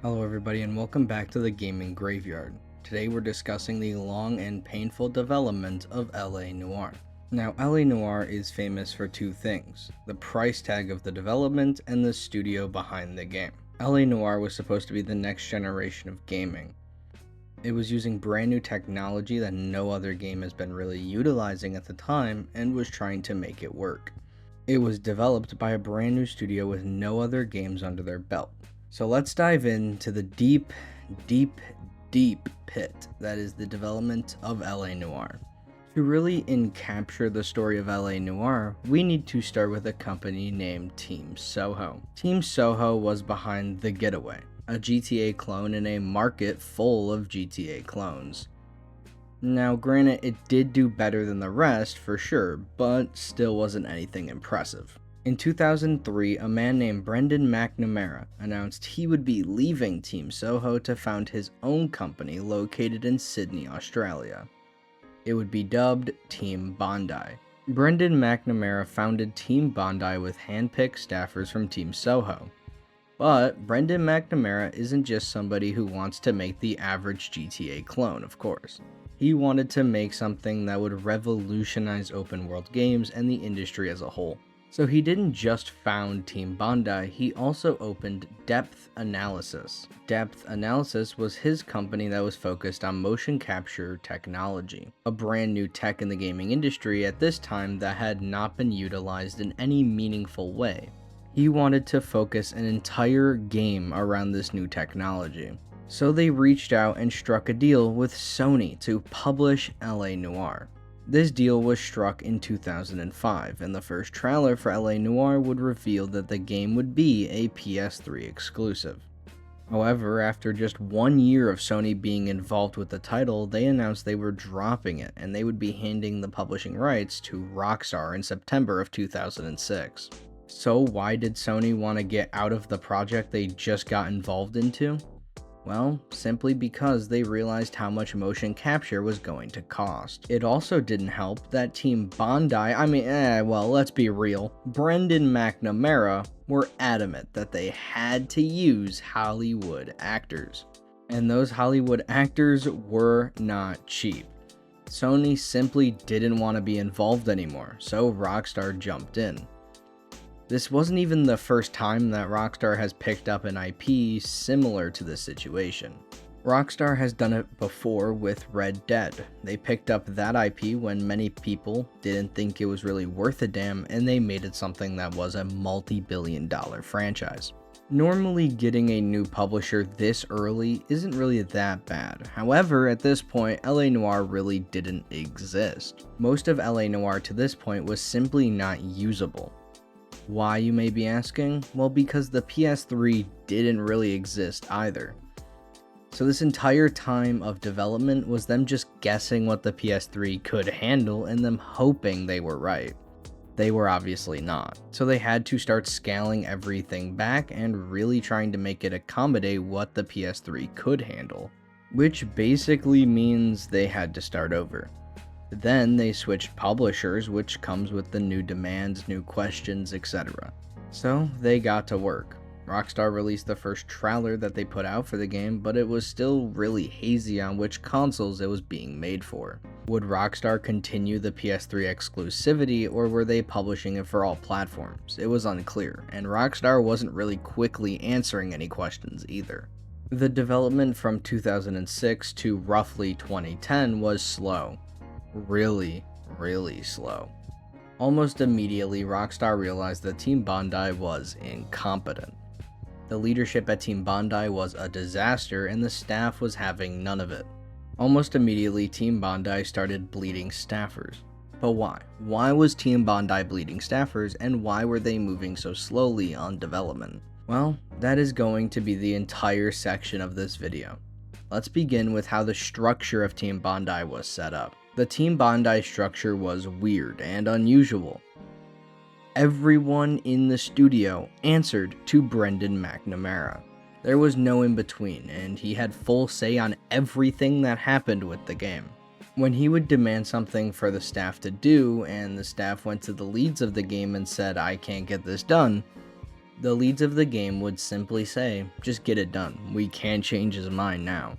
Hello everybody and welcome back to the gaming graveyard. Today we're discussing the long and painful development of LA Noire. Now LA Noire is famous for two things, the price tag of the development and the studio behind the game. LA Noire was supposed to be the next generation of gaming. It was using brand new technology that no other game has been really utilizing at the time and was trying to make it work. It was developed by a brand new studio with no other games under their belt. So let's dive into the deep pit that is the development of LA Noire. To really capture the story of LA Noire, we need to start with a company named Team Soho. Team Soho was behind The Getaway, a GTA clone in a market full of GTA clones. Now granted, it did do better than the rest for sure, but still wasn't anything impressive. In 2003, a man named Brendan McNamara announced he would be leaving Team Soho to found his own company located in Sydney, Australia. It would be dubbed Team Bondi. Brendan McNamara founded Team Bondi with hand-picked staffers from Team Soho. But Brendan McNamara isn't just somebody who wants to make the average GTA clone, of course. He wanted to make something that would revolutionize open-world games and the industry as a whole. So he didn't just found Team Bondi, he also opened Depth Analysis. Depth Analysis was his company that was focused on motion capture technology, a brand new tech in the gaming industry at this time that had not been utilized in any meaningful way. He wanted to focus an entire game around this new technology. So they reached out and struck a deal with Sony to publish LA Noire. This deal was struck in 2005, and the first trailer for LA Noire would reveal that the game would be a PS3 exclusive. However, after just 1 year of Sony being involved with the title, they announced they were dropping it, and they would be handing the publishing rights to Rockstar in September of 2006. So why did Sony want to get out of the project they just got involved into? Well, simply because they realized how much motion capture was going to cost. It also didn't help that Team Bondi, let's be real, Brendan McNamara were adamant that they had to use Hollywood actors. And those Hollywood actors were not cheap. Sony simply didn't want to be involved anymore, so Rockstar jumped in. This wasn't even the first time that Rockstar has picked up an IP similar to this situation. Rockstar has done it before with Red Dead. They picked up that IP when many people didn't think it was really worth a damn, and they made it something that was a multi-billion-dollar franchise. Normally getting a new publisher this early isn't really that bad. However, at this point, LA Noire really didn't exist. Most of LA Noire to this point was simply not usable. Why, you may be asking? Well, because the PS3 didn't really exist either. So this entire time of development was them just guessing what the PS3 could handle and them hoping they were right. They were obviously not. So they had to start scaling everything back and really trying to make it accommodate what the PS3 could handle. Which basically means they had to start over. Then they switched publishers, which comes with the new demands, new questions, etc. So they got to work. Rockstar released the first trailer that they put out for the game, but it was still really hazy on which consoles it was being made for. Would Rockstar continue the PS3 exclusivity, or were they publishing it for all platforms? It was unclear, and Rockstar wasn't really quickly answering any questions either. The development from 2006 to roughly 2010 was slow. Really slow. Almost immediately, Rockstar realized that Team Bondi was incompetent. The leadership at Team Bondi was a disaster and the staff was having none of it. Almost immediately, Team Bondi started bleeding staffers. But why? Why was Team Bondi bleeding staffers, and why were they moving so slowly on development? Well, that is going to be the entire section of this video. Let's begin with how the structure of Team Bondi was set up. The Team Bondi structure was weird and unusual. Everyone in the studio answered to Brendan McNamara. There was no in between, and he had full say on everything that happened with the game. When he would demand something for the staff to do, and the staff went to the leads of the game and said, "I can't get this done," The leads of the game would simply say, just get it done, we can't change his mind now.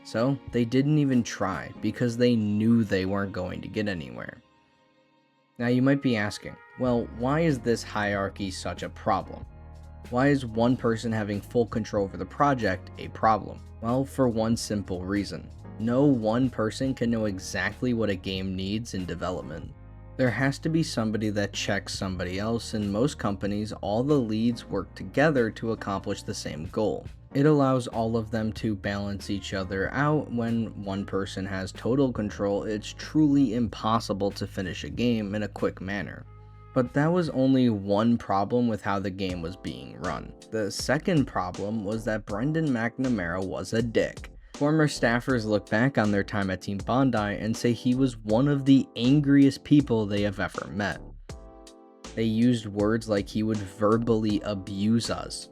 So they didn't even try because they knew they weren't going to get anywhere. Now you might be asking, well, why is this hierarchy such a problem? Why is one person having full control over the project a problem? Well, for one simple reason. No one person can know exactly what a game needs in development. There has to be somebody that checks somebody else. In most companies, all the leads work together to accomplish the same goal. It allows all of them to balance each other out. When one person has total control, it's truly impossible to finish a game in a quick manner. But that was only one problem with how the game was being run. The second problem was that Brendan McNamara was a dick. Former staffers look back on their time at Team Bondi and say he was one of the angriest people they have ever met. They used words like he would verbally abuse us.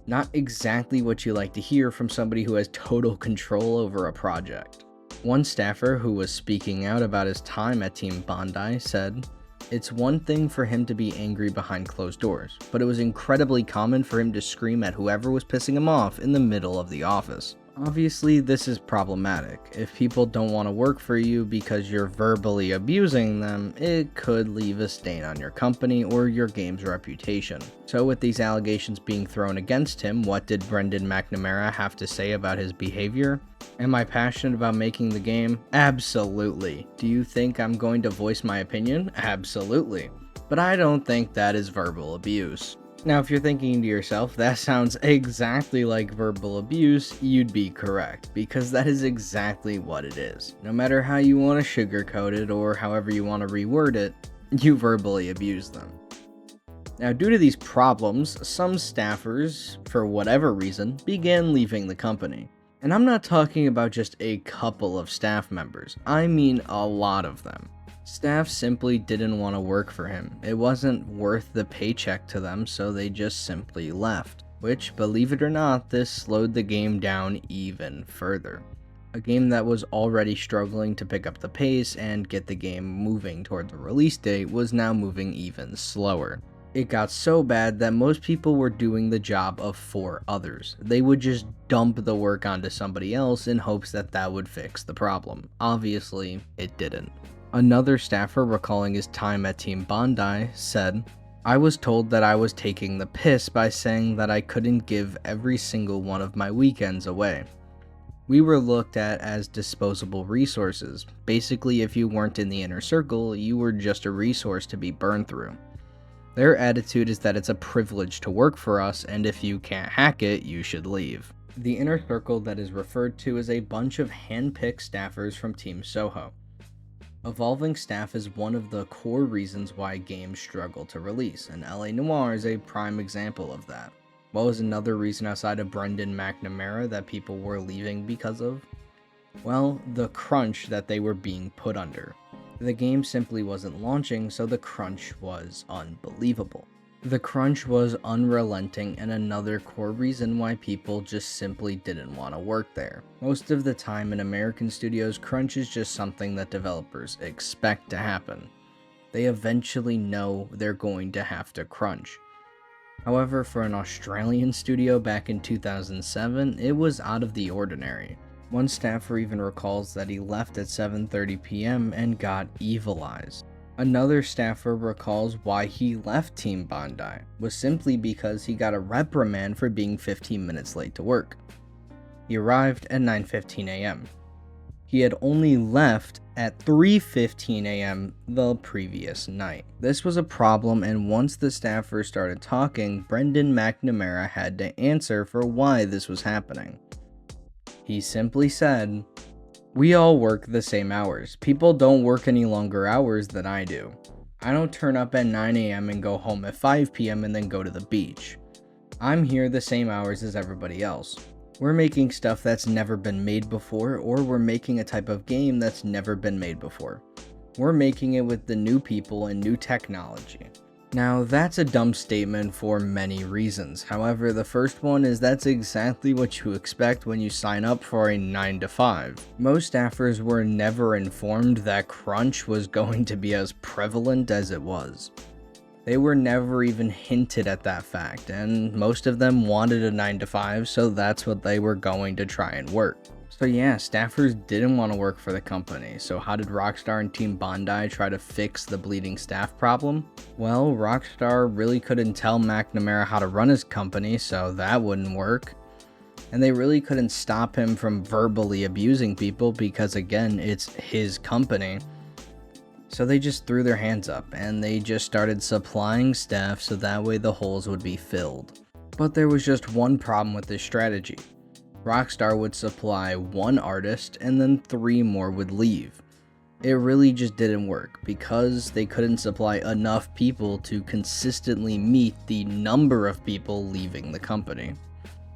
Not exactly what you like to hear from somebody who has total control over a project. One staffer who was speaking out about his time at Team Bondi said, "It's one thing for him to be angry behind closed doors, but it was incredibly common for him to scream at whoever was pissing him off in the middle of the office." Obviously, this is problematic. If people don't want to work for you because you're verbally abusing them, it could leave a stain on your company or your game's reputation. So with these allegations being thrown against him, what did Brendan McNamara have to say about his behavior? Am I passionate about making the game? Absolutely. Do you think I'm going to voice my opinion? Absolutely. But I don't think that is verbal abuse. Now, if you're thinking to yourself, that sounds exactly like verbal abuse, you'd be correct, because that is exactly what it is. No matter how you want to sugarcoat it or however you want to reword it, you verbally abuse them. Now, due to these problems, some staffers, for whatever reason, began leaving the company. And I'm not talking about just a couple of staff members, I mean a lot of them. Staff simply didn't want to work for him. It wasn't worth the paycheck to them, so they just simply left. Which, believe it or not, this slowed the game down even further. A game that was already struggling to pick up the pace and get the game moving toward the release date was now moving even slower. It got so bad that most people were doing the job of 4 others. They would just dump the work onto somebody else in hopes that that would fix the problem. Obviously, it didn't. Another staffer recalling his time at Team Bondi said, "I was told that I was taking the piss by saying that I couldn't give every single one of my weekends away. We were looked at as disposable resources. Basically, if you weren't in the inner circle, you were just a resource to be burned through. Their attitude is that it's a privilege to work for us, and if you can't hack it, you should leave." The inner circle that is referred to is a bunch of hand-picked staffers from Team Soho. Evolving staff is one of the core reasons why games struggle to release, and LA Noire is a prime example of that. What was another reason outside of Brendan McNamara that people were leaving because of? Well, the crunch that they were being put under. The game simply wasn't launching, so the crunch was unbelievable. The crunch was unrelenting, and another core reason why people just simply didn't want to work there. Most of the time in American studios, crunch is just something that developers expect to happen. They eventually know they're going to have to crunch. However, for an Australian studio back in 2007, it was out of the ordinary. One staffer even recalls that he left at 7:30 p.m. and got evil eyes. Another staffer recalls why he left Team Bondi was simply because he got a reprimand for being 15 minutes late to work. He arrived at 9:15 a.m. He had only left at 3:15 a.m. the previous night. This was a problem, and once the staffers started talking, Brendan McNamara had to answer for why this was happening. He simply said, "We all work the same hours. People don't work any longer hours than I do. I don't turn up at 9 a.m. and go home at 5 p.m. and then go to the beach. I'm here the same hours as everybody else. We're making stuff that's never been made before, or we're making a type of game that's never been made before. We're making it with the new people and new technology." Now, that's a dumb statement for many reasons. However, the first one is that's exactly what you expect when you sign up for a 9 to 5. Most staffers were never informed that crunch was going to be as prevalent as it was. They were never even hinted at that fact, and most of them wanted a 9 to 5, so that's what they were going to try and work. So yeah, staffers didn't want to work for the company, so how did Rockstar and Team Bondi try to fix the bleeding staff problem? Well, Rockstar really couldn't tell McNamara how to run his company, so that wouldn't work. And they really couldn't stop him from verbally abusing people because, again, it's his company. So they just threw their hands up and they just started supplying staff so that way the holes would be filled. But there was just one problem with this strategy. Rockstar would supply one artist and then 3 more would leave. It really just didn't work because they couldn't supply enough people to consistently meet the number of people leaving the company.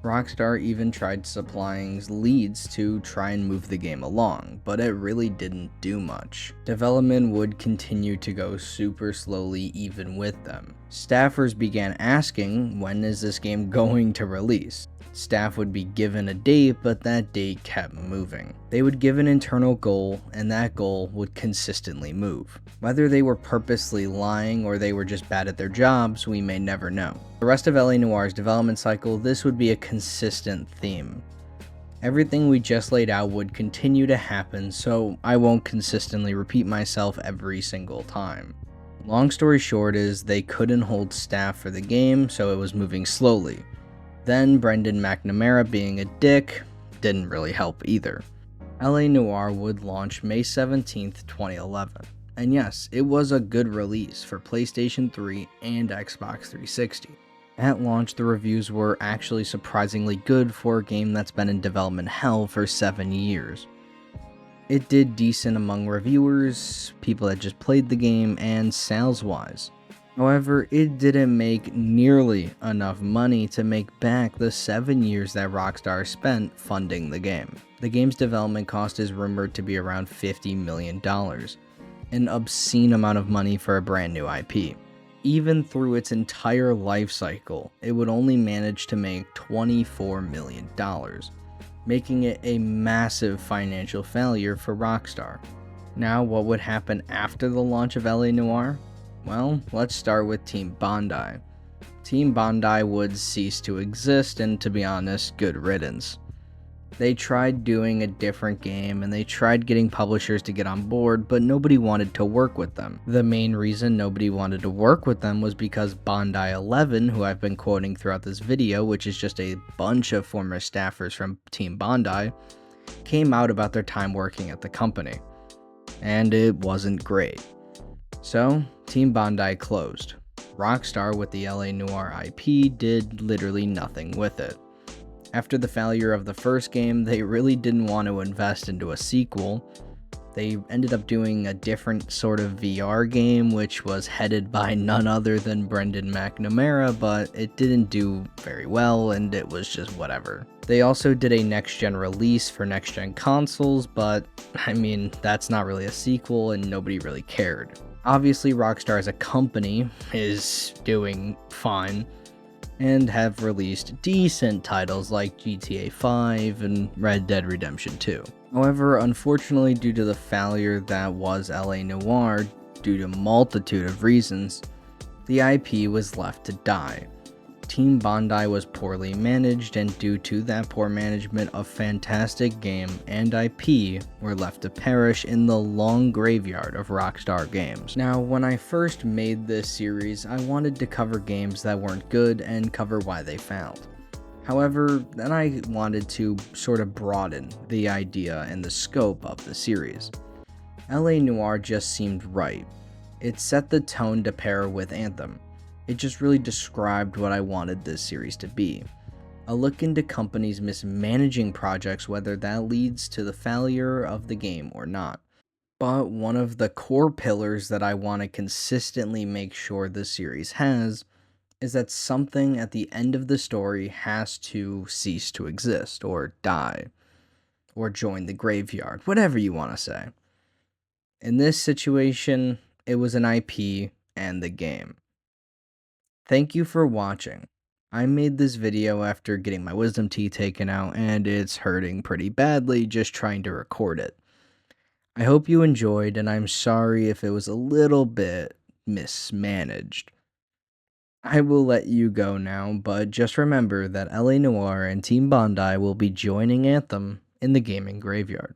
Rockstar even tried supplying leads to try and move the game along, but it really didn't do much. Development would continue to go super slowly even with them. Staffers began asking, when is this game going to release? Staff would be given a date, but that date kept moving. They would give an internal goal, and that goal would consistently move. Whether they were purposely lying or they were just bad at their jobs, we may never know. The rest of LA Noire's development cycle, this would be a consistent theme. Everything we just laid out would continue to happen, so I won't consistently repeat myself every single time. Long story short is they couldn't hold staff for the game, so it was moving slowly. Then Brendan McNamara being a dick didn't really help either. LA Noire would launch May 17th, 2011. And yes, it was a good release for PlayStation 3 and Xbox 360. At launch, the reviews were actually surprisingly good for a game that's been in development hell for 7 years. It did decent among reviewers, people that just played the game, and sales-wise. However, it didn't make nearly enough money to make back the 7 years that Rockstar spent funding the game. The game's development cost is rumored to be around $50 million, an obscene amount of money for a brand new IP. Even through its entire life cycle, it would only manage to make $24 million, making it a massive financial failure for Rockstar. Now, what would happen after the launch of LA Noire? Well, let's start with Team Bondi. Team Bondi would cease to exist, and to be honest, good riddance. They tried doing a different game, and they tried getting publishers to get on board, but nobody wanted to work with them. The main reason nobody wanted to work with them was because Bondi 11, who I've been quoting throughout this video, which is just a bunch of former staffers from Team Bondi, came out about their time working at the company. And it wasn't great. So, Team Bondi closed. Rockstar with the LA Noire IP did literally nothing with it. After the failure of the first game, they really didn't want to invest into a sequel. They ended up doing a different sort of VR game, which was headed by none other than Brendan McNamara, but it didn't do very well, and it was just whatever. They also did a next-gen release for next-gen consoles, but, I mean, that's not really a sequel, and nobody really cared. Obviously, Rockstar as a company is doing fine, and have released decent titles like GTA 5 and Red Dead Redemption 2. However, unfortunately, due to the failure that was LA Noire, due to a multitude of reasons, the IP was left to die. Team Bondi was poorly managed, and due to that poor management, a fantastic game and IP were left to perish in the long graveyard of Rockstar games. Now, when I first made this series, I wanted to cover games that weren't good and cover why they failed. However, then I wanted to sort of broaden the idea and the scope of the series. LA Noire just seemed right. It set the tone to pair with Anthem. It just really described what I wanted this series to be. A look into companies mismanaging projects, whether that leads to the failure of the game or not. But one of the core pillars that I want to consistently make sure this series has is that something at the end of the story has to cease to exist, or die, or join the graveyard, whatever you want to say. In this situation, it was an IP and the game. Thank you for watching. I made this video after getting my wisdom teeth taken out, and it's hurting pretty badly just trying to record it. I hope you enjoyed, and I'm sorry if it was a little bit mismanaged. I will let you go now, but just remember that LA Noire and Team Bondi will be joining Anthem in the gaming graveyard.